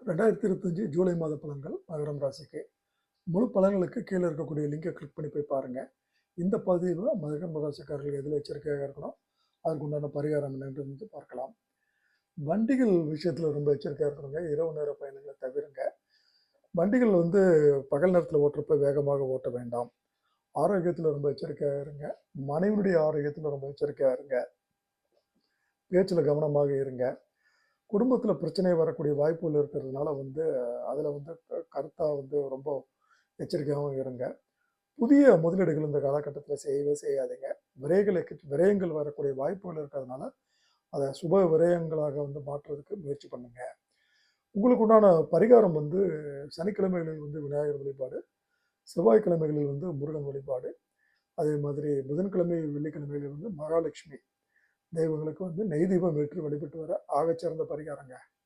2025 ஜூலை மாத பலன்கள் மகரம் ராசிக்கு. முழு பலன்களுக்கு கீழே இருக்கக்கூடிய லிங்கை கிளிக் பண்ணி போய் பாருங்கள். இந்த பதிவில் மகரம் ராசிக்காரர்கள் எதில் எச்சரிக்கையாக இருக்கணும், அதுக்கு உண்டான பரிகாரம் என்னன்றது பார்க்கலாம். வண்டிகள் விஷயத்தில் ரொம்ப எச்சரிக்கையாக இருக்கணுங்க. இரவு நேர பயணங்களை தவிருங்க. வண்டிகள் பகல் நேரத்தில் ஓட்டுறப்ப வேகமாக ஓட்ட வேண்டாம். ஆரோக்கியத்தில் ரொம்ப எச்சரிக்கையாக இருங்க. மனைவியுடைய ஆரோக்கியத்தில் ரொம்ப எச்சரிக்கையாக இருங்க. பேச்சில் கவனமாக இருங்க. குடும்பத்தில் பிரச்சனை வரக்கூடிய வாய்ப்புகள் இருக்கிறதுனால அதில் கருத்தாக ரொம்ப எச்சரிக்கையாகவும் இருங்க. புதிய முதலீடுகள் இந்த காலகட்டத்தில் செய்யவே செய்யாதீங்க. விரயங்கள் வரக்கூடிய வாய்ப்புகள் இருக்கிறதுனால அதை சுப விரயங்களாக மாற்றுறதுக்கு முயற்சி பண்ணுங்க. உங்களுக்கு உண்டான பரிகாரம் சனிக்கிழமைகளில் விநாயகர் வழிபாடு, செவ்வாய்க்கிழமைகளில் முருகன் வழிபாடு, அதே மாதிரி புதன்கிழமை வெள்ளிக்கிழமைகளில் மகாலட்சுமி தெய்வங்களுக்கு நெய் தீபம் ஏற்றி வழிபட்டு வர ஆகச்சிறந்த பரிகாரங்க.